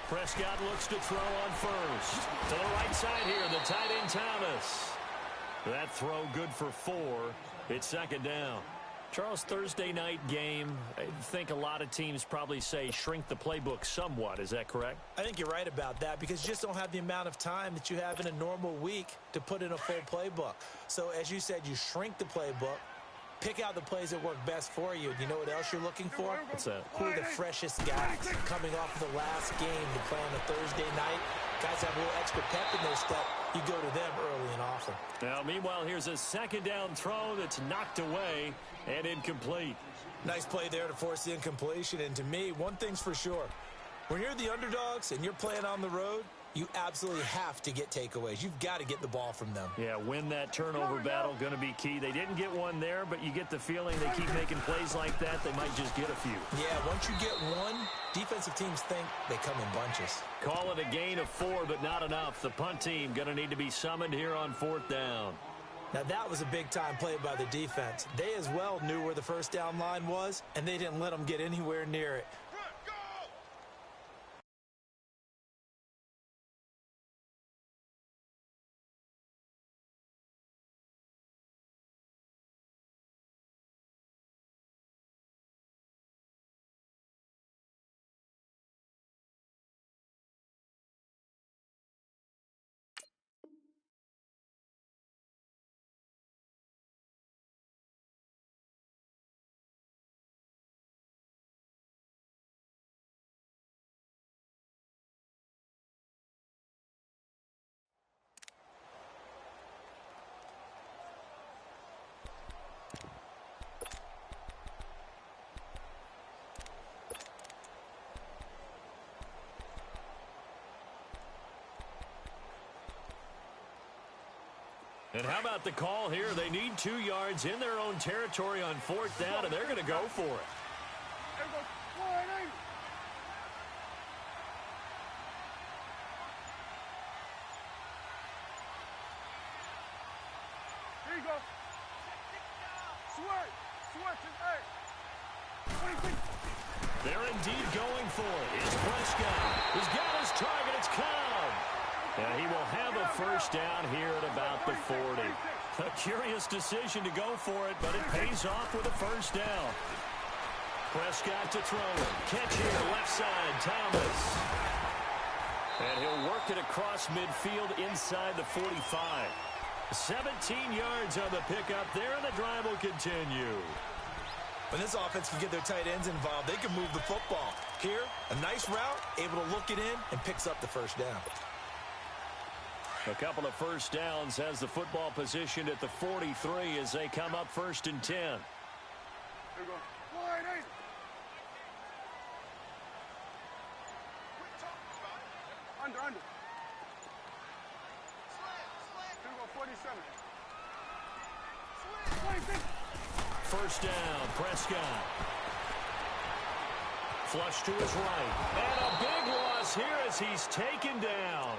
Prescott looks to throw on first. To the right side here, the tight end Thomas. That throw good for 4. It's second down. Charles, Thursday night game, I think a lot of teams probably say shrink the playbook somewhat. Is that correct? I think you're right about that because you just don't have the amount of time that you have in a normal week to put in a full playbook. So, as you said, you shrink the playbook, pick out the plays that work best for you. You know what else you're looking for? What's that? Who are the freshest guys coming off of the last game to play on a Thursday night? Guys have a little extra pep in their step. You go to them early and often. Now, meanwhile, here's a second down throw that's knocked away and incomplete. Nice play there to force the incompletion. And to me, one thing's for sure. When you're the underdogs and you're playing on the road, you absolutely have to get takeaways. You've got to get the ball from them. Yeah, win that turnover battle, going to be key. They didn't get one there, but you get the feeling they keep making plays like that, they might just get a few. Yeah, once you get one, defensive teams think they come in bunches. Call it a gain of 4, but not enough. The punt team going to need to be summoned here on 4th down. Now, that was a big-time play by the defense. They as well knew where the first down line was, and they didn't let them get anywhere near it. And how about the call here? They need 2 yards in their own territory on 4th down, and they're going to go for it. Here you go. Switch. They're indeed going for it. It's Prescott. He's got his target. It's Cobb. And he will have a first down here at about the 40. A curious decision to go for it, but it pays off with a first down. Prescott to throw it. Catch here, left side, Thomas. And he'll work it across midfield inside the 45. 17 yards on the pickup there, and the drive will continue. When this offense can get their tight ends involved, they can move the football. Here, a nice route, able to look it in, and picks up the first down. A couple of first downs has the football positioned at the 43 as they come up 1st and 10. Here we go. Under. Here we go, 47. First down, Prescott. Flush to his right. And a big loss here as he's taken down.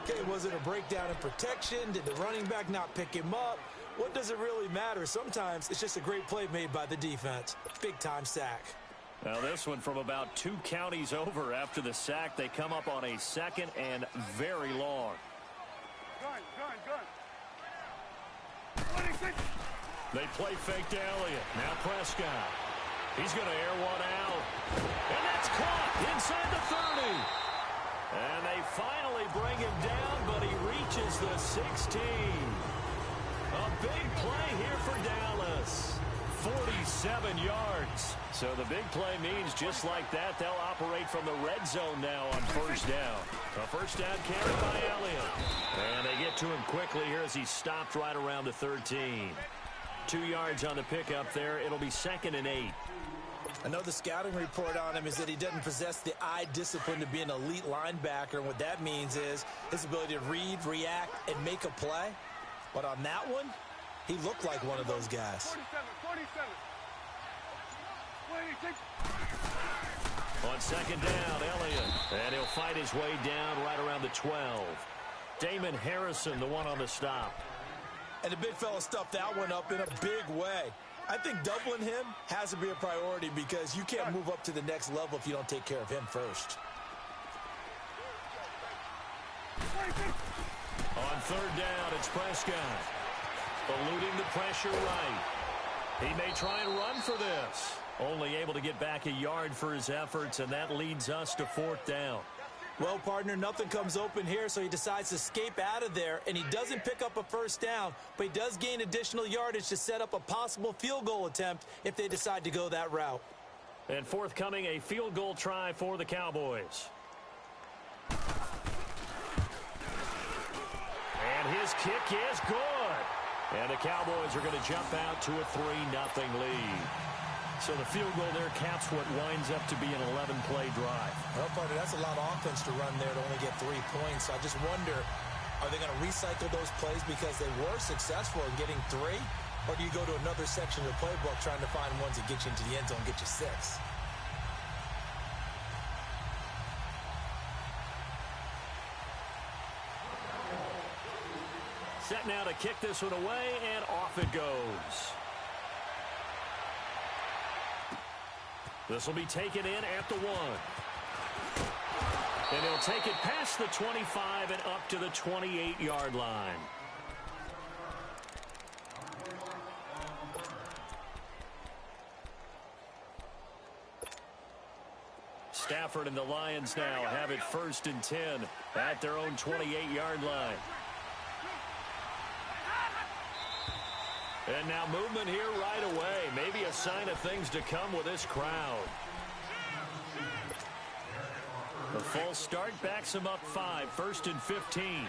Okay, was it a breakdown in protection? Did the running back not pick him up? What does it really matter? Sometimes it's just a great play made by the defense. Big-time sack. Now this one from about 2 counties over after the sack. They come up on a 2nd and very long. Gun. They play fake to Elliott. Now Prescott. He's going to air one out. And that's caught inside the 30. And they finally bring him down, but he reaches the 16. A big play here for Dallas. 47 yards. So the big play means just like that, they'll operate from the red zone now on first down. A first down carry by Elliott. And they get to him quickly here as he stopped right around the 13. 2 yards on the pickup there. It'll be 2nd and 8. I know the scouting report on him is that he doesn't possess the eye discipline to be an elite linebacker. And what that means is his ability to read, react, and make a play. But on that one, he looked like one of those guys. 47. On 2nd down, Elliott. And he'll fight his way down right around the 12. Damon Harrison, the one on the stop. And the big fella stuffed that one up in a big way. I think doubling him has to be a priority because you can't move up to the next level if you don't take care of him first. On third down, it's Prescott. Eluding the pressure right. He may try and run for this. Only able to get back a yard for his efforts, and that leads us to fourth down. Well, partner, nothing comes open here, so he decides to escape out of there, and he doesn't pick up a first down, but he does gain additional yardage to set up a possible field goal attempt if they decide to go that route. And forthcoming, a field goal try for the Cowboys. And his kick is good. And the Cowboys are going to jump out to a 3-0 lead. So the field goal there caps what winds up to be an 11-play drive. Well, partner, that's a lot of offense to run there to only get 3 points. So I just wonder, are they going to recycle those plays because they were successful in getting 3? Or do you go to another section of the playbook trying to find ones that get you into the end zone and get you 6? Set now to kick this one away, and off it goes. This will be taken in at the 1. And he'll take it past the 25 and up to the 28-yard line. Stafford and the Lions now have it 1st and 10 at their own 28-yard line. And now movement here right away. Maybe a sign of things to come with this crowd. The false start backs him up 5, 1st and 15.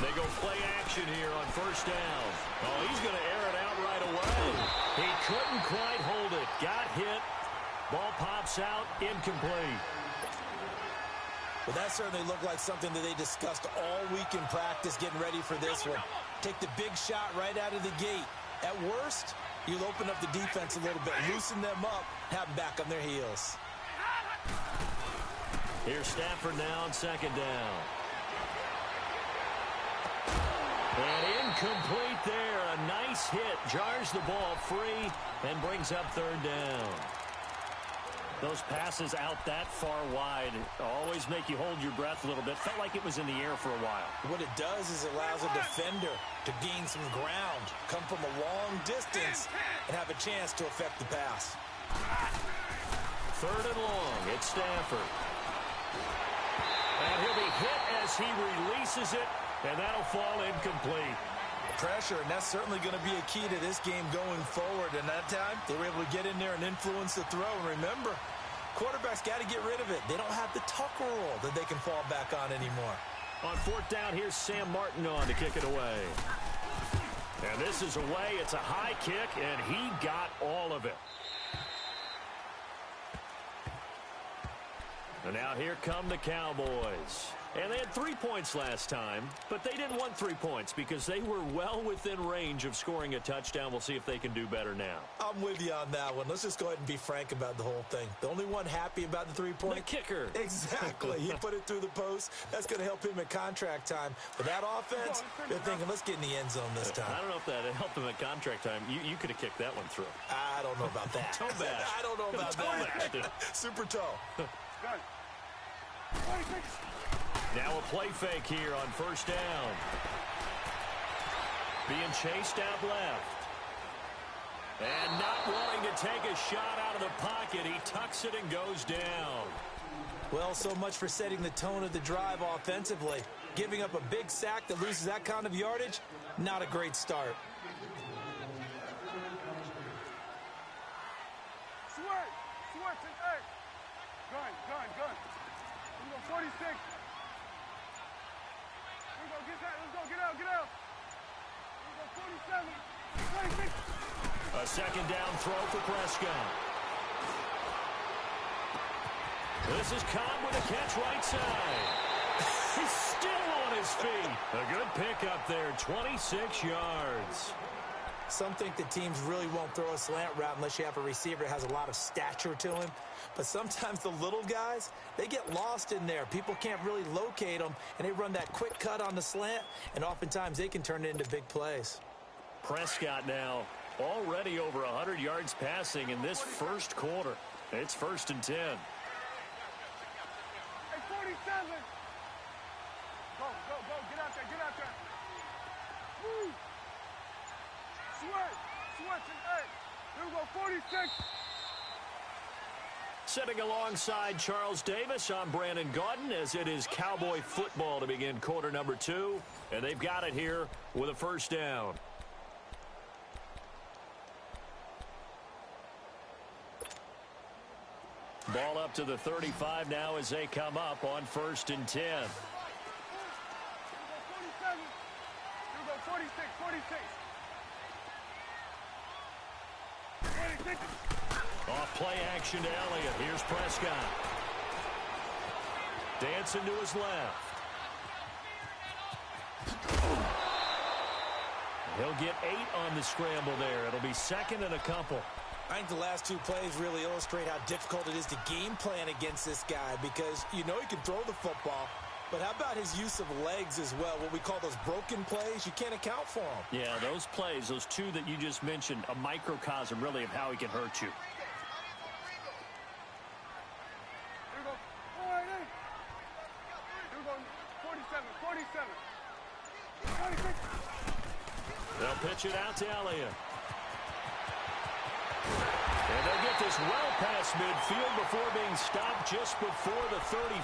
They go play action here on 1st down. Oh, he's going to air it out right away. He couldn't quite hold it. Got hit. Ball pops out. Incomplete. Well, that certainly looked like something that they discussed all week in practice getting ready for this one. Take the big shot right out of the gate. At worst, you'll open up the defense a little bit, loosen them up, have them back on their heels. Here's Stafford now on 2nd down. And incomplete there. A nice hit. Jars the ball free and brings up 3rd down. Those passes out that far wide always make you hold your breath a little bit. Felt like it was in the air for a while. What it does is it allows a defender to gain some ground, come from a long distance, and have a chance to affect the pass. 3rd and long. It's Stafford. And he'll be hit as he releases it, and that'll fall incomplete. Pressure, and that's certainly going to be a key to this game going forward. And that time, they were able to get in there and influence the throw. And remember, quarterbacks got to get rid of it. They don't have the Tucker rule that they can fall back on anymore. On 4th down, here's Sam Martin on to kick it away. And this is away. It's a high kick, and he got all of it. And now here come the Cowboys. And they had 3 points last time, but they didn't want 3 points because they were well within range of scoring a touchdown. We'll see if they can do better now. I'm with you on that one. Let's just go ahead and be frank about the whole thing. The only one happy about the 3-point? The kicker. Exactly. He put it through the post. That's going to help him at contract time. But that offense, they're thinking, let's get in the end zone this time. I don't know if that helped him at contract time. You could have kicked that one through. I don't know about that. Toe bash. I don't know about that. Super toe. Got it. 26. Now a play fake here on 1st down. Being chased out left. And not wanting to take a shot out of the pocket. He tucks it and goes down. Well, so much for setting the tone of the drive offensively. Giving up a big sack that loses that kind of yardage, not a great start. Switch, hey. Gun. We go 46. Let's go, get out. We go 47, 26. A 2nd down throw for Prescott. This is Cobb with a catch right side. He's still on his feet. A good pickup there, 26 yards. Some think that teams really won't throw a slant route unless you have a receiver that has a lot of stature to him. But sometimes the little guys, they get lost in there. People can't really locate them, and they run that quick cut on the slant, and oftentimes they can turn it into big plays. Prescott now already over 100 yards passing in this first quarter. It's 1st and 10. Hey, 47. Go, get out there. Woo. Sweat, hey, here we go, 46. Sitting alongside Charles Davis, I'm Brandon Gaudin as it is Cowboy football to begin quarter number 2. And they've got it here with a first down. Ball up to the 35 now as they come up on 1st and 10. Here we go, 46. Off play action to Elliott. Here's Prescott. Dancing to his left. He'll get 8 on the scramble there. It'll be 2nd and a couple. I think the last 2 plays really illustrate how difficult it is to game plan against this guy because you know he can throw the football, but how about his use of legs as well? What we call those broken plays, you can't account for them. Yeah, those plays, those 2 that you just mentioned, a microcosm really of how he can hurt you. Here we go. All right, hey. Here we go, 47. 46. They'll pitch it out to Elliott. And they'll get this well past midfield before being stopped just before the 35.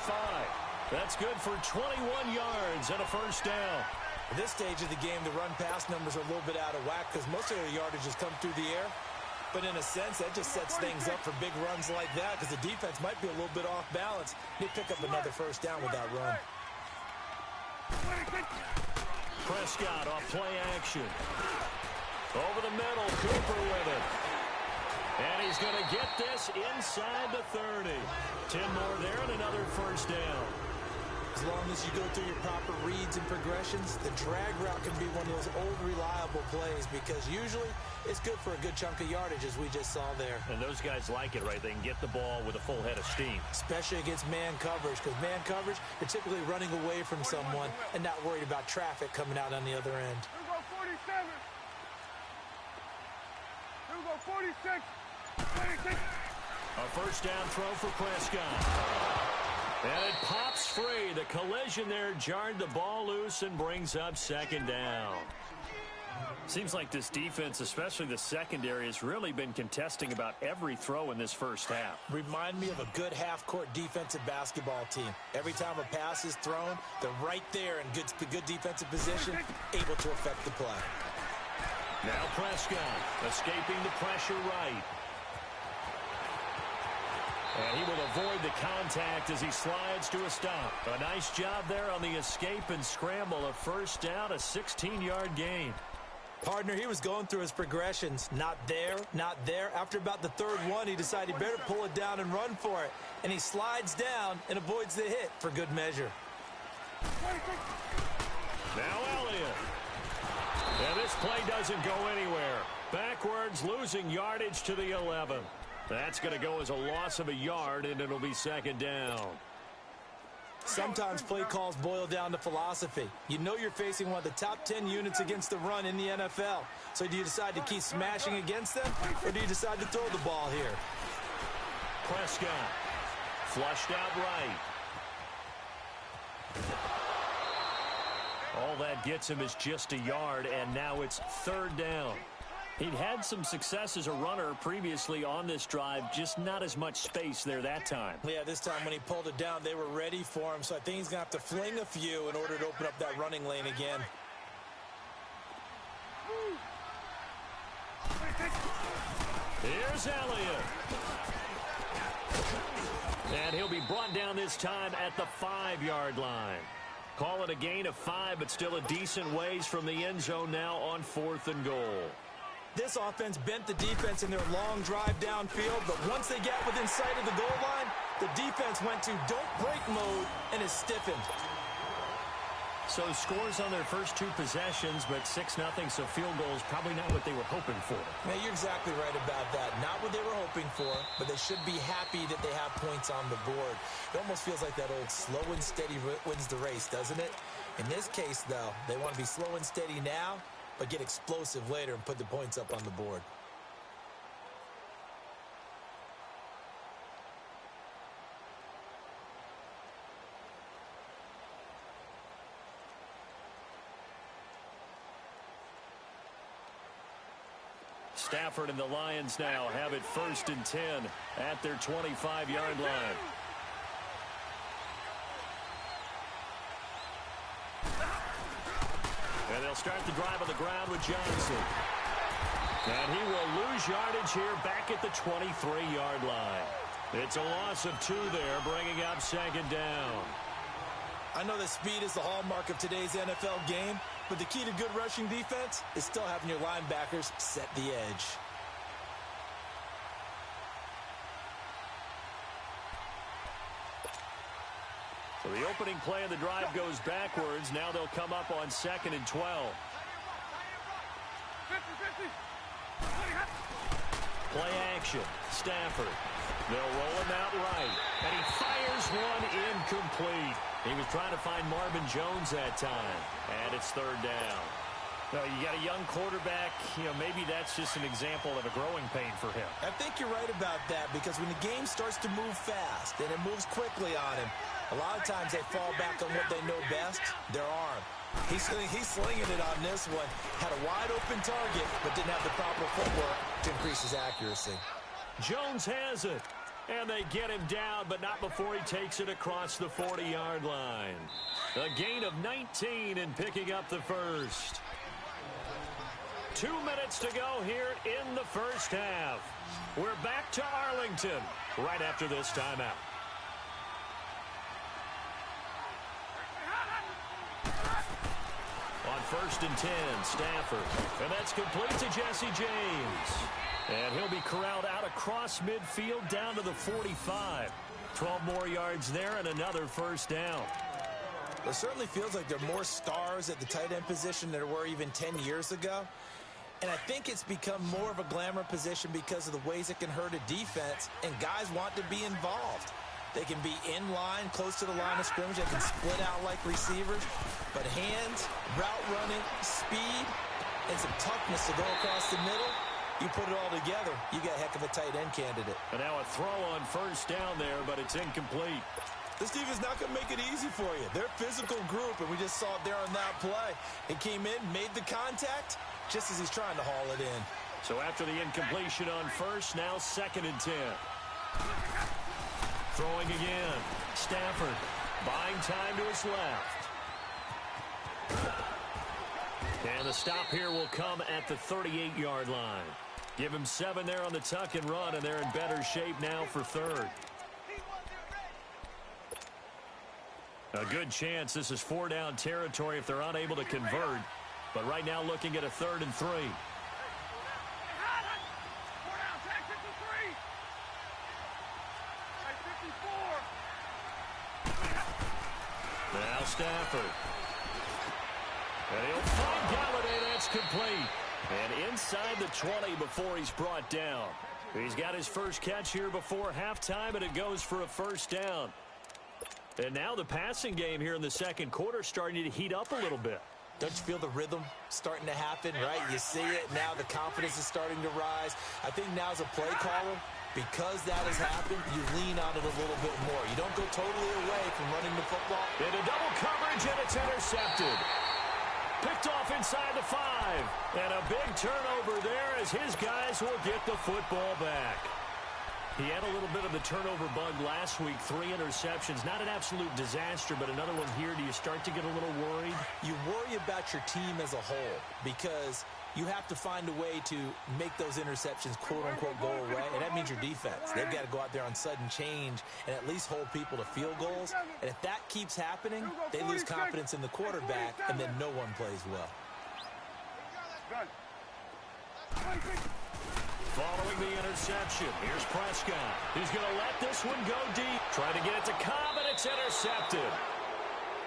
That's good for 21 yards and a first down. At this stage of the game, the run-pass numbers are a little bit out of whack because most of their yardage has come through the air. But in a sense, that just sets things up for big runs like that because the defense might be a little bit off balance. They pick up another first down with that run. Prescott off play action. Over the middle, Cooper with it. And he's going to get this inside the 30. 10 more there and another first down. As long as you go through your proper reads and progressions, the drag route can be one of those old reliable plays because usually it's good for a good chunk of yardage as we just saw there. And those guys like it, right? They can get the ball with a full head of steam. Especially against man coverage because man coverage, they're typically running away from someone and not worried about traffic coming out on the other end. Here we go, 47. Here we go, 46. 26. A first down throw for Prescott. And it pops free. The collision there jarred the ball loose and brings up 2nd down. Seems like this defense, especially the secondary, has really been contesting about every throw in this first half. Remind me of a good half-court defensive basketball team. Every time a pass is thrown, they're right there in good defensive position, able to affect the play. Now Prescott escaping the pressure right. And he will avoid the contact as he slides to a stop. A nice job there on the escape and scramble. A first down, a 16-yard gain. Partner, he was going through his progressions. Not there, not there. After about the 3rd one, he decided he better pull it down and run for it. And he slides down and avoids the hit for good measure. Now Elliott. And this play doesn't go anywhere. Backwards, losing yardage to the 11. That's going to go as a loss of a yard, and it'll be 2nd down. Sometimes play calls boil down to philosophy. You know you're facing one of the top 10 units against the run in the NFL. So do you decide to keep smashing against them, or do you decide to throw the ball here? Prescott flushed out right. All that gets him is just a yard, and now it's 3rd down. He'd had some success as a runner previously on this drive, just not as much space there that time. Yeah, this time when he pulled it down, they were ready for him, so I think he's going to have to fling a few in order to open up that running lane again. Here's Elliott. And he'll be brought down this time at the 5-yard line. Call it a gain of 5, but still a decent ways from the end zone now on 4th and goal. This offense bent the defense in their long drive downfield, but once they got within sight of the goal line, the defense went to don't break mode and is stiffened. So scores on their first two possessions, but 6-0, so field goal is probably not what they were hoping for. Man, you're exactly right about that. Not what they were hoping for, but they should be happy that they have points on the board. It almost feels like that old slow and steady wins the race, doesn't it? In this case, though, they want to be slow and steady now, but get explosive later and put the points up on the board. Stafford and the Lions now have it 1st and 10 at their 25-yard line. And they'll start the drive on the ground with Johnson. And he will lose yardage here back at the 23-yard line. It's a loss of 2 there, bringing up 2nd down. I know that speed is the hallmark of today's NFL game, but the key to good rushing defense is still having your linebackers set the edge. So the opening play of the drive goes backwards. Now they'll come up on 2nd and 12. Play action. Stafford. They'll roll him out right. And he fires one incomplete. He was trying to find Marvin Jones that time. And it's 3rd down. No, you got a young quarterback. Maybe that's just an example of a growing pain for him. I think you're right about that, because when the game starts to move fast and it moves quickly on him, a lot of times they fall back on what they know best, their arm. He's slinging it on this one. Had a wide open target, but didn't have the proper footwork to increase his accuracy. Jones has it. And they get him down, but not before he takes it across the 40-yard line. A gain of 19 and picking up the first. 2 minutes to go here in the first half. We're back to Arlington right after this timeout. On 1st and 10, Stafford. And that's complete to Jesse James. And he'll be corralled out across midfield down to the 45. 12 more yards there and another first down. It certainly feels like there are more stars at the tight end position than there were even 10 years ago. And I think it's become more of a glamour position because of the ways it can hurt a defense, and guys want to be involved. They can be in line, close to the line of scrimmage. They can split out like receivers. But hands, route running, speed, and some toughness to go across the middle, you put it all together, you got a heck of a tight end candidate. And now a throw on 1st down there, but it's incomplete. This defense is not going to make it easy for you. They're a physical group, and we just saw it there on that play. It came in, made the contact, just as he's trying to haul it in. So after the incompletion on 1st, now 2nd and 10. Throwing again. Stafford buying time to his left. And the stop here will come at the 38-yard line. Give him 7 there on the tuck and run, and they're in better shape now for 3rd. A good chance this is 4-down territory if they're unable to convert. But right now looking at a 3rd and 3. Now Stafford. And he'll find Galladay. That's complete. And inside the 20 before he's brought down. He's got his first catch here before halftime, and it goes for a first down. And now the passing game here in the second quarter starting to heat up a little bit. Don't you feel the rhythm starting to happen, right? You see it. Now the confidence is starting to rise. I think now as a play caller, because that has happened, you lean on it a little bit more. You don't go totally away from running the football. Into double coverage, and it's intercepted. Picked off inside the 5. And a big turnover there as his guys will get the football back. He had a little bit of the turnover bug last week, 3 interceptions. Not an absolute disaster, but another one here. Do you start to get a little worried? You worry about your team as a whole because you have to find a way to make those interceptions, quote-unquote, go away, and that means your defense. They've got to go out there on sudden change and at least hold people to field goals. And if that keeps happening, they lose confidence in the quarterback, and then no one plays well. Following the interception, here's Prescott. He's going to let this one go deep. Trying to get it to Cobb, and it's intercepted.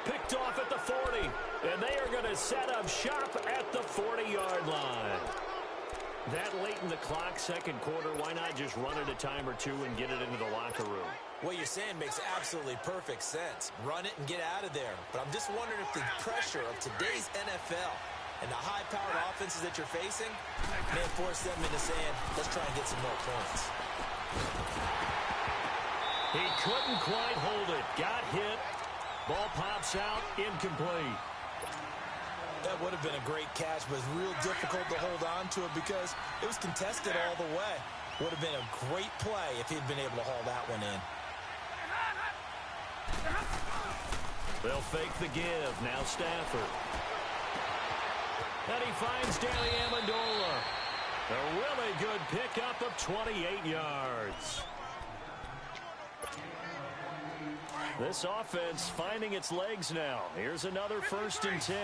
Picked off at the 40. And they are going to set up shop at the 40-yard line. That late in the clock, second quarter, why not just run it a time or two and get it into the locker room? What you're saying makes absolutely perfect sense. Run it and get out of there. But I'm just wondering if the pressure of today's NFL and the high-powered offenses that you're facing may force them into saying, let's try and get some more points. He couldn't quite hold it. Got hit. Ball pops out. Incomplete. That would have been a great catch, but it's real difficult to hold on to it because it was contested all the way. Would have been a great play if he'd been able to haul that one in. They'll fake the give. Now Stafford. And he finds Danny Amendola. A really good pickup of 28 yards. This offense finding its legs now. Here's another 1st and 10.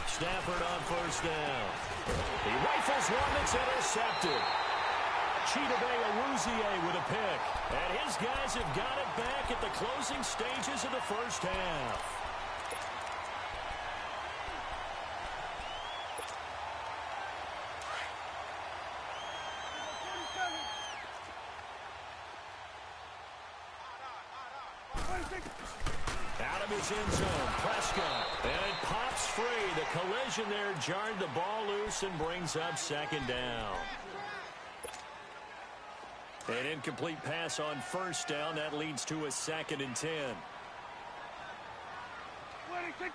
Stafford on 1st down. He rifles one that's intercepted. Chidobe Awuzie with a pick. And his guys have got it back at the closing stages of the first half. Out of his end zone, Prescott. And it pops free. The collision there jarred the ball loose and brings up 2nd down. An incomplete pass on 1st down. That leads to a 2nd and 10. 46.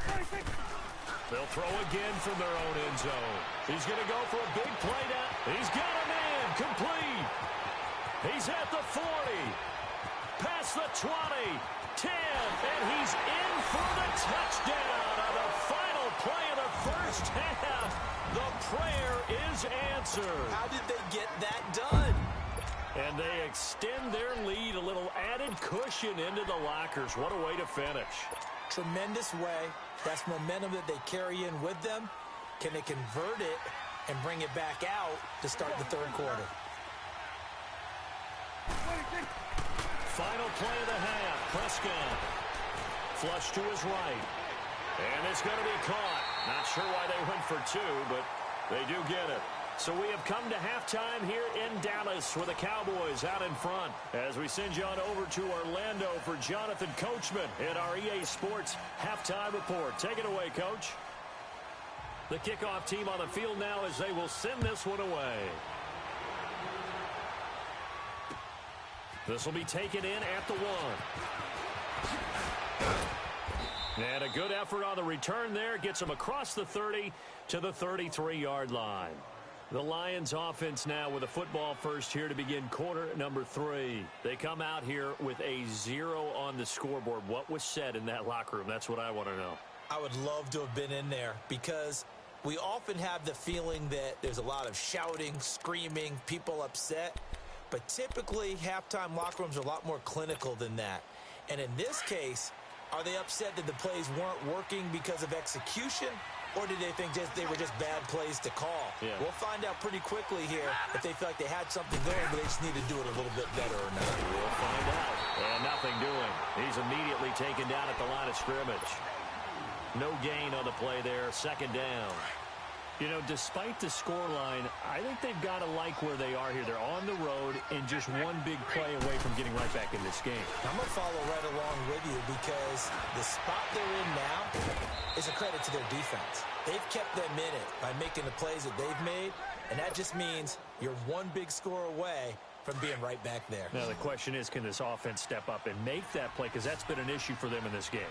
46. They'll throw again from their own end zone. He's going to go for a big play down. He's got a man. Complete. He's at the 40. Past the 20. 10. And he's in for the touchdown on the final play of the first half. The prayer is answered. How did they get that done? And they extend their lead, a little added cushion into the lockers. What a way to finish. Tremendous way. That's momentum that they carry in with them. Can they convert it and bring it back out to start the 3rd quarter? Final play of the half. Prescott. Flush to his right. And it's going to be caught. Not sure why they went for 2, but they do get it. So we have come to halftime here in Dallas with the Cowboys out in front. As we send you on over to Orlando for Jonathan Coachman in our EA Sports Halftime Report. Take it away, Coach. The kickoff team on the field now as they will send this one away. This will be taken in at the 1. And a good effort on the return there. Gets them across the 30 to the 33-yard line. The Lions offense now with a football first here to begin quarter number 3. They come out here with a 0 on the scoreboard. What was said in that locker room? That's what I want to know. I would love to have been in there because we often have the feeling that there's a lot of shouting, screaming, people upset. But typically, halftime locker rooms are a lot more clinical than that. And in this case, are they upset that the plays weren't working because of execution? Or did they think they were just bad plays to call? Yeah. We'll find out pretty quickly here if they feel like they had something going, but they just need to do it a little bit better or not. We'll find out. And nothing doing. He's immediately taken down at the line of scrimmage. No gain on the play there. 2nd down. You know, despite the scoreline, I think they've got to like where they are here. They're on the road and just one big play away from getting right back in this game. I'm going to follow right along with you because the spot they're in now is a credit to their defense. They've kept them in it by making the plays that they've made, and that just means you're one big score away from being right back there. Now, the question is, can this offense step up and make that play? Because that's been an issue for them in this game.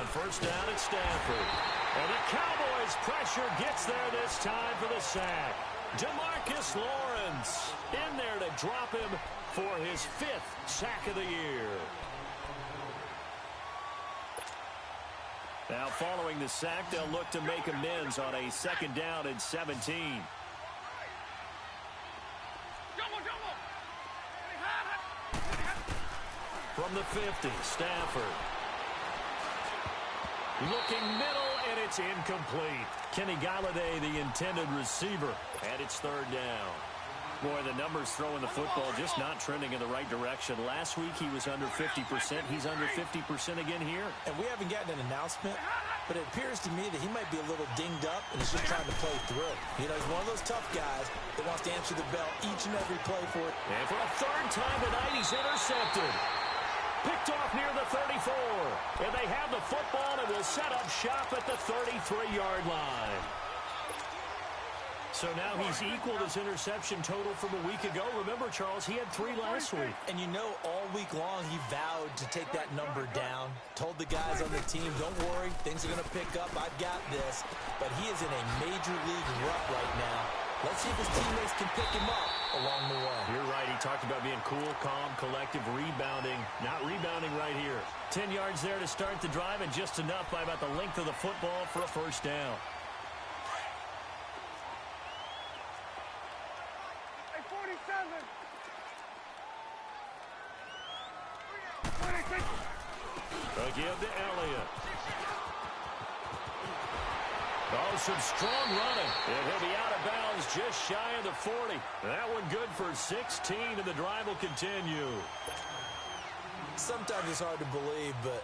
On 1st down at Stanford. And the Cowboys' pressure gets there this time for the sack. DeMarcus Lawrence in there to drop him for his 5th sack of the year. Now following the sack, they'll look to make amends on a 2nd down and 17. From the 50, Stafford. Looking middle, and it's incomplete. Kenny Galladay, the intended receiver, and it's third down. Boy, the numbers throwing the football just not trending in the right direction. Last week he was under 50%. He's under 50% again here. And we haven't gotten an announcement, but it appears to me that he might be a little dinged up and is just trying to play through. You know, he's one of those tough guys that wants to answer the bell each and every play for it. And for a third time tonight, he's intercepted. Picked off near the 34. And they have the football and will set up shop at the 33-yard line. So now he's equaled his interception total from a week ago. Remember, Charles, he had 3 last week. And you know, all week long he vowed to take that number down. Told the guys on the team, don't worry, things are going to pick up. I've got this. But he is in a major league rut right now. Let's see if his teammates can pick him up along the way. You're right. He talked about being cool, calm, collective, rebounding. Not rebounding right here. 10 yards there to start the drive, and just enough by about the length of the football for a first down. Hey, 47. 26. They'll give to Elliott. Oh, some strong running. And he'll be out of bounds just shy of the 40. That one good for 16, and the drive will continue. Sometimes it's hard to believe, but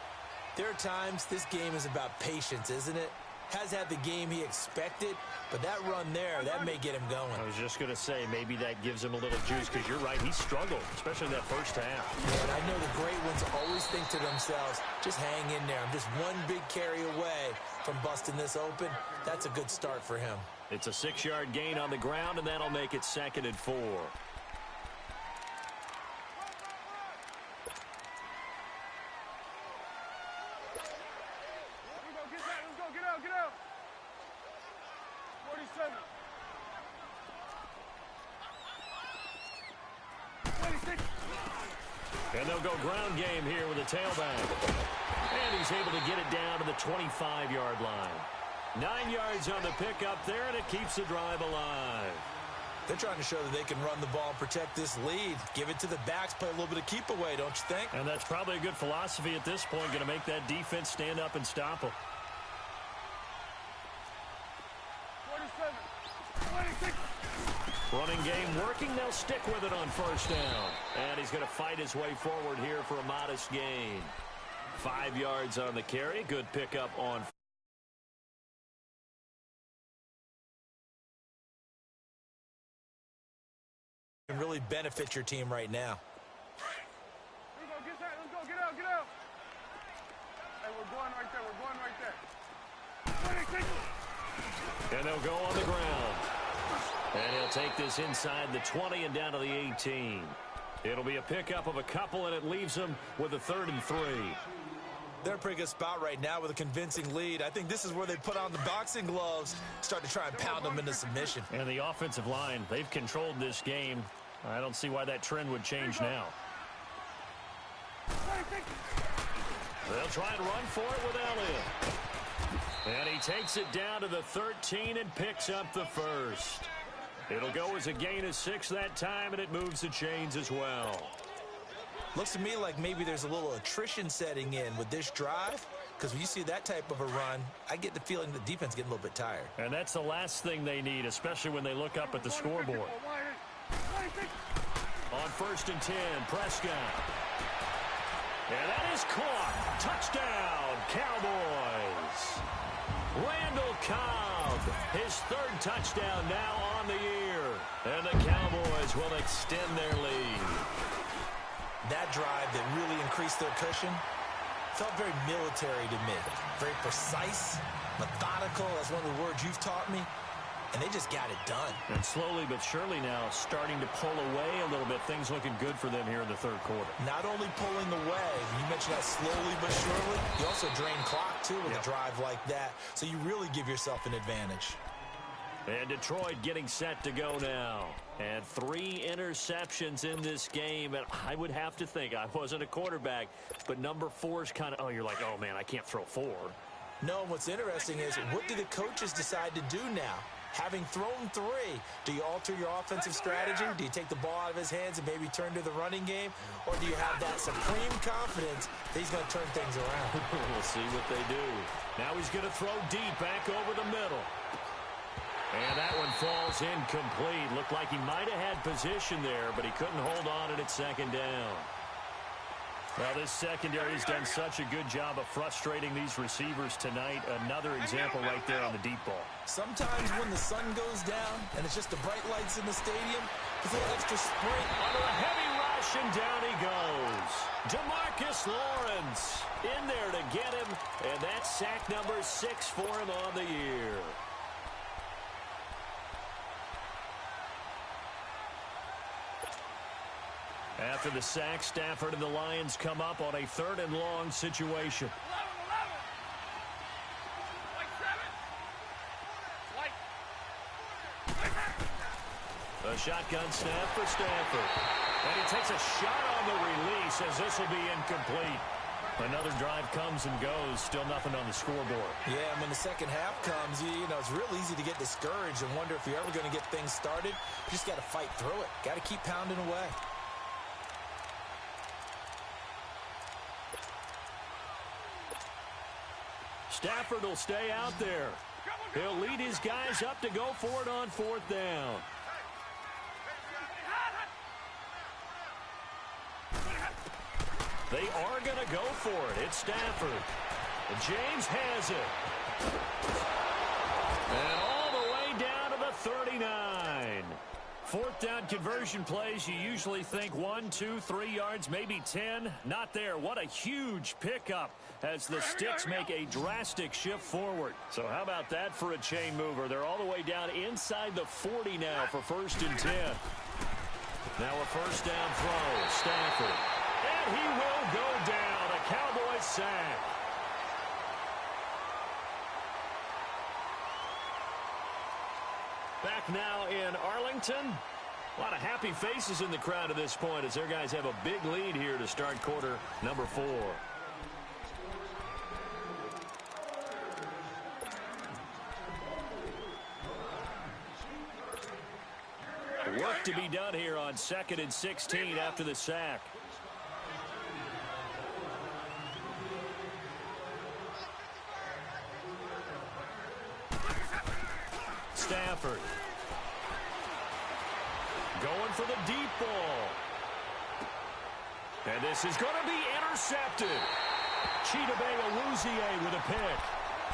there are times this game is about patience, isn't it? Has had the game he expected, but that run there, that may get him going. I was just going to say, maybe that gives him a little juice, because you're right, he struggled, especially that first half. And I know the great ones always think to themselves, just hang in there. I'm just one big carry away from busting this open. That's a good start for him. It's a 6-yard gain on the ground, and that'll make it 2nd and 4. Get out. 47. 26. And they'll go ground game here with a tailback. And he's able to get it down to the 25-yard line. 9 yards on the pickup there, and it keeps the drive alive. They're trying to show that they can run the ball and protect this lead. Give it to the backs, play a little bit of keep away, don't you think? And that's probably a good philosophy at this point, going to make that defense stand up and stop them. 47. 26. Running game working. They'll stick with it on first down. And he's going to fight his way forward here for a modest gain. 5 yards on the carry. Good pickup on. Can really benefit your team right now. Here we go. Let's go. Get out. Hey, we're going right there. 26. And they'll go on the ground. And he'll take this inside the 20 and down to the 18. It'll be a pickup of a couple, and it leaves them with a 3rd and 3. They're in a pretty good spot right now with a convincing lead. I think this is where they put on the boxing gloves, start to try and pound them into submission. And the offensive line, they've controlled this game. I don't see why that trend would change now. 26. They'll try and run for it with Elliott. And he takes it down to the 13 and picks up the first. It'll go as a gain of 6 that time, and it moves the chains as well. Looks to me like maybe there's a little attrition setting in with this drive, because when you see that type of a run, I get the feeling the defense getting a little bit tired. And that's the last thing they need, especially when they look up at the scoreboard. 26. On 1st and 10, Prescott. And that is caught. Touchdown, Cowboys. Randall Cobb, his 3rd touchdown now on the year. And the Cowboys will extend their lead. That drive that really increased their cushion felt very military to me. Very precise, methodical. That's one of the words you've taught me. And they just got it done. And slowly but surely now starting to pull away a little bit. Things looking good for them here in the 3rd quarter. Not only pulling away, you mentioned that slowly but surely, you also drain clock too with a drive like that. So you really give yourself an advantage. And Detroit getting set to go now. And 3 interceptions in this game. And I would have to think, I wasn't a quarterback, but number 4 is kind of, oh, you're like, oh, man, I can't throw 4. No, what's interesting is, what do the coaches decide to do now? Having thrown 3, do you alter your offensive strategy? Do you take the ball out of his hands and maybe turn to the running game? Or do you have that supreme confidence that he's going to turn things around? We'll see what they do. Now he's going to throw deep back over the middle. And that one falls incomplete. Looked like he might have had position there, but he couldn't hold on at second down. Well, this secondary has done such a good job of frustrating these receivers tonight. Another example right there on the deep ball. Sometimes when the sun goes down and it's just the bright lights in the stadium, there's a little extra sprint. Under a heavy rush, and down he goes. DeMarcus Lawrence in there to get him, and that's sack number 6 for him on the year. After the sack, Stafford and the Lions come up on a 3rd and long situation. 11. A shotgun snap for Stafford. And he takes a shot on the release as this will be incomplete. Another drive comes and goes. Still nothing on the scoreboard. Yeah, and when the second half comes, you know, it's real easy to get discouraged and wonder if you're ever going to get things started. You just got to fight through it. Got to keep pounding away. Stafford will stay out there. He'll lead his guys up to go for it on 4th down. They are going to go for it. It's Stafford. And James has it. And all the way down to the 39. 4th down conversion plays, you usually think 1, 2, 3 yards, maybe 10. Not there. What a huge pickup as the Sticks make a drastic shift forward. So how about that for a chain mover? They're all the way down inside the 40 now for 1st and 10. Now a 1st down throw. Stafford. And he will go down. A Cowboys sack. Back now in Arlington. A lot of happy faces in the crowd at this point as their guys have a big lead here to start quarter number 4. Work to be done here on 2nd and 16 after the sack. Stafford. Going for the deep ball. And this is going to be intercepted. Chidobe Awuzie with a pick.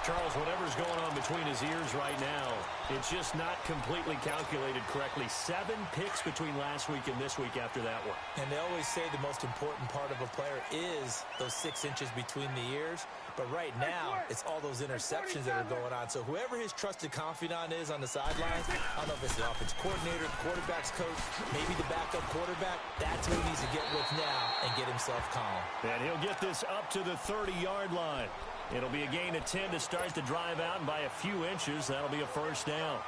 Charles, whatever's going on between his ears right now, it's just not completely calculated correctly. 7 picks between last week and this week after that one. And they always say the most important part of a player is those 6 inches between the ears. But right now, it's all those interceptions that are going on. So whoever his trusted confidant is on the sidelines, I don't know if it's the offense coordinator, the quarterback's coach, maybe the backup quarterback, that's who he needs to get with now and get himself calm. And he'll get this up to the 30-yard line. It'll be a gain of 10 to start the drive out, and by a few inches, that'll be a 1st down.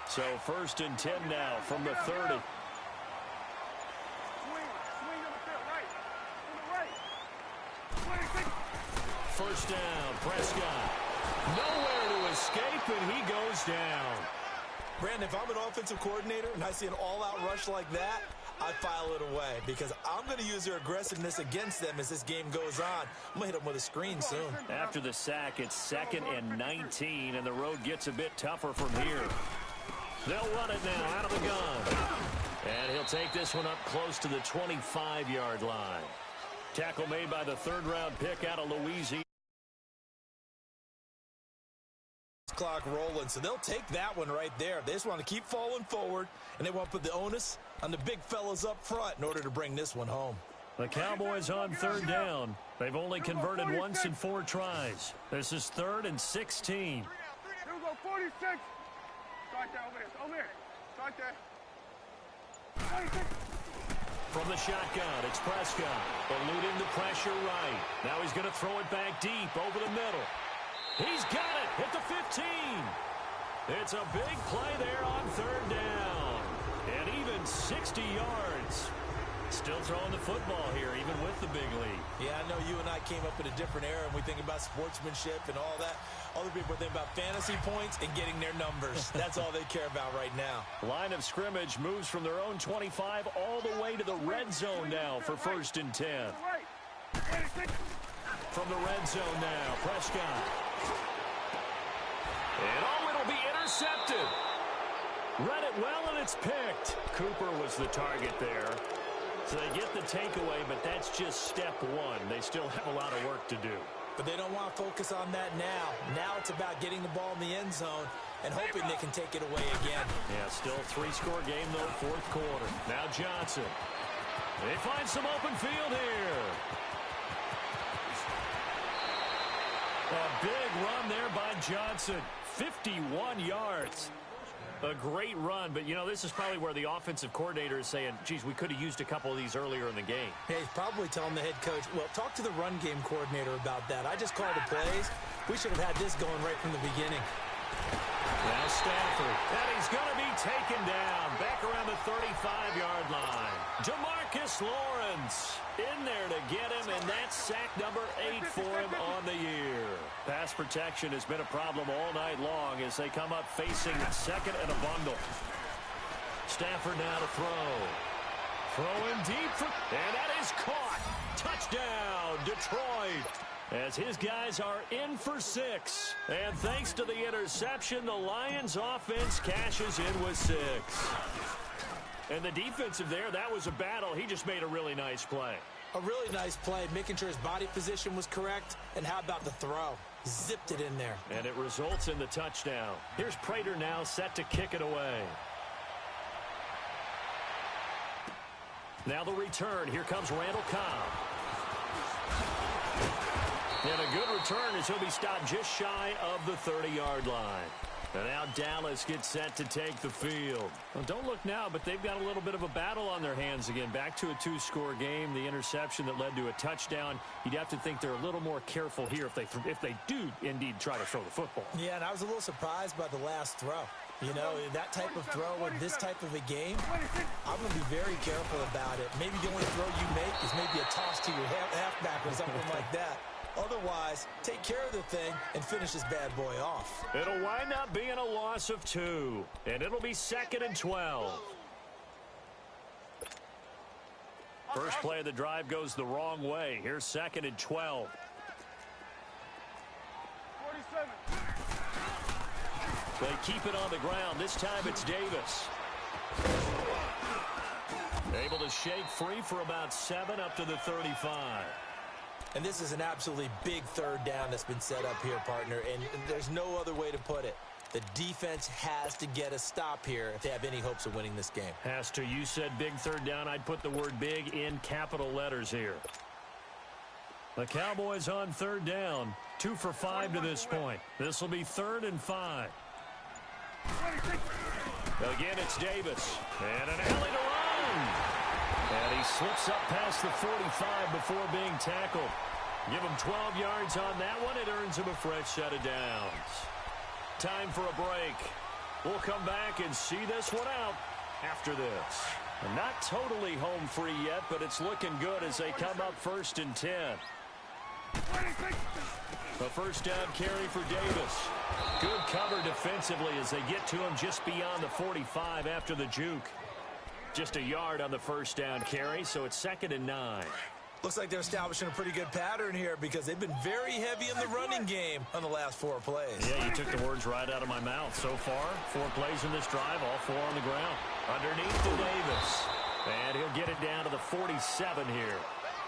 So 1st and 10 now from the 30. First down, Prescott. Nowhere to escape, and he goes down. Brandon, if I'm an offensive coordinator and I see an all-out rush like that, I file it away because I'm going to use their aggressiveness against them as this game goes on. I'm going to hit them with a screen soon. After the sack, it's 2nd and 19, and the road gets a bit tougher from here. They'll run it now out of the gun. And he'll take this one up close to the 25-yard line. Tackle made by the 3rd-round pick out of Louisiana. Clock rolling, so they'll take that one right there. They just want to keep falling forward, and they want to put the onus on the big fellas up front in order to bring this one home. The Cowboys on 3rd down. They've only converted once in 4 tries. This is 3rd and 16. Here we go, 46. Start there, over here. Start there. 46. From the shotgun, it's Prescott. Eluding the pressure right. Now he's going to throw it back deep over the middle. He's got it at the 15. It's a big play there on 3rd down. And even 60 yards. Still throwing the football here, even with the big lead. Yeah, I know you and I came up in a different era, and we think about sportsmanship and all that. Other people think about fantasy points and getting their numbers. That's all they care about right now. Line of scrimmage moves from their own 25 all the way to the red zone now for 1st and 10. From the red zone now, Prescott. intercepted. Read it well, and it's picked. Cooper was the target there. So they get the takeaway, but that's just step one. They still have a lot of work to do. But they don't want to focus on that now. Now it's about getting the ball in the end zone and hoping they can take it away again. Yeah, still three-score game, though, fourth quarter. Now Johnson. They find some open field here. A big run there by Johnson. 51 yards. A great run, but, you know, this is probably where the offensive coordinator is saying, geez, we could have used a couple of these earlier in the game. Hey, he's probably telling the head coach, well, talk to the run game coordinator about that. I just called the plays. We should have had this going right from the beginning. Now Stafford, and he's going to be taken down back around the 35-yard line. DeMarcus Lawrence in there to get him, and that's sack number 8 for him on the year. Pass protection has been a problem all night long as they come up facing second and a bundle. Stafford now to throw. Throwing deep, and that is caught. Touchdown, Detroit. As his guys are in for 6. And thanks to the interception, the Lions offense cashes in with 6. And the defensive there, that was a battle. He just made a really nice play. A really nice play, making sure his body position was correct. And how about the throw? Zipped it in there. And it results in the touchdown. Here's Prater now set to kick it away. Now the return. Here comes Randall Cobb. And a good return as he'll be stopped just shy of the 30-yard line. And now Dallas gets set to take the field. Well, don't look now, but they've got a little bit of a battle on their hands again. Back to a 2-score game. The interception that led to a touchdown. You'd have to think they're a little more careful here if they do indeed try to throw the football. Yeah, and I was a little surprised by the last throw. You know, that type of throw in this type of a game, I'm going to be very careful about it. Maybe the only throw you make is maybe a toss to your halfback or something like that. Otherwise, take care of the thing and finish this bad boy off. It'll wind up being a loss of 2, and it'll be 2nd and 12. First play of the drive goes the wrong way. Here's 2nd and 12. 47. They keep it on the ground. This time it's Davis. Able to shake free for about 7 up to the 35. And this is an absolutely big third down that's been set up here, partner, and there's no other way to put it. The defense has to get a stop here if they have any hopes of winning this game. Has to. You said big third down. I'd put the word big in capital letters here. The Cowboys on third down. 2 for 5 to this point. This will be 3rd and 5. Again, it's Davis. And an alley to run. And he slips up past the 45 before being tackled. Give him 12 yards on that one. It earns him a fresh set of downs. Time for a break. We'll come back and see this one out after this. Not totally home free yet, but it's looking good as they come up 1st and 10. A first down carry for Davis. Good cover defensively as they get to him just beyond the 45 after the juke. Just a yard on the first down carry, so it's 2nd and 9. Looks like they're establishing a pretty good pattern here because they've been very heavy in the running game on the last 4 plays. Yeah, you took the words right out of my mouth. So far, 4 plays in this drive, all 4 on the ground. Underneath to Davis. And he'll get it down to the 47 here.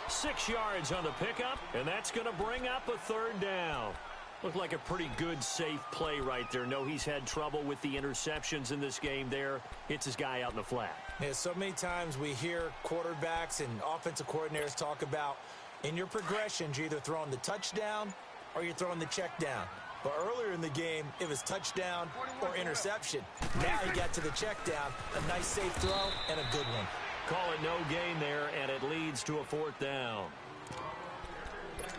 6 yards on the pickup, and that's going to bring up a 3rd down. Looked like a pretty good, safe play right there. No, he's had trouble with the interceptions in this game there. Hits his guy out in the flat. Yeah, so many times we hear quarterbacks and offensive coordinators talk about in your progressions, you're either throwing the touchdown or you're throwing the check down. But earlier in the game, it was touchdown or interception. Now he got to the check down, a nice safe throw, and a good one. Call it no gain there, and it leads to a 4th down.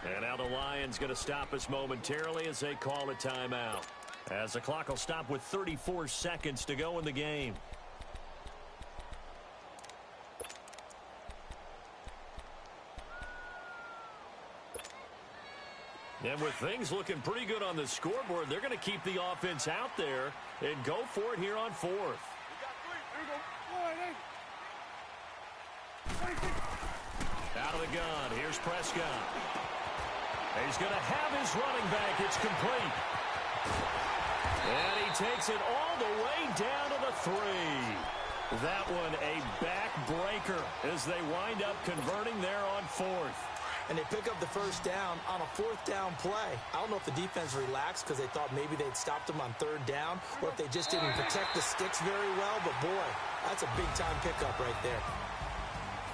And now the Lions going to stop us momentarily as they call a timeout. As the clock will stop with 34 seconds to go in the game. And with things looking pretty good on the scoreboard, they're going to keep the offense out there and go for it here on 4th. Out of the gun, here's Prescott. He's going to have his running back. It's complete. And he takes it all the way down to the 3. That one a backbreaker as they wind up converting there on 4th. And they pick up the first down on a 4th down play. I don't know if the defense relaxed because they thought maybe they'd stopped them on 3rd down or if they just didn't protect the sticks very well. But, boy, that's a big-time pickup right there.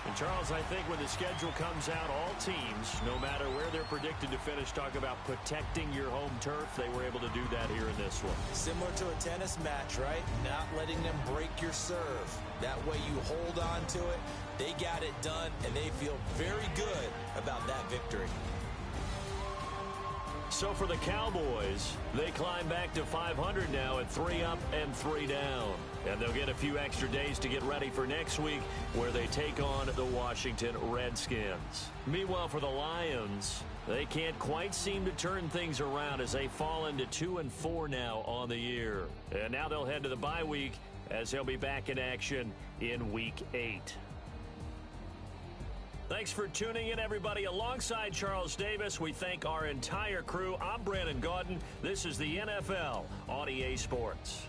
And, Charles, I think when the schedule comes out, all teams, no matter where they're predicted to finish, talk about protecting your home turf. They were able to do that here in this one. Similar to a tennis match, right? Not letting them break your serve. That way you hold on to it. They got it done, and they feel very good about that victory. So for the Cowboys, they climb back to 500 now at 3 up and 3 down. And they'll get a few extra days to get ready for next week where they take on the Washington Redskins. Meanwhile, for the Lions, they can't quite seem to turn things around as they fall into 2-4 now on the year. And now they'll head to the bye week as they'll be back in action in Week 8. Thanks for tuning in, everybody. Alongside Charles Davis, we thank our entire crew. I'm Brandon Gaudin. This is the NFL on EA Sports.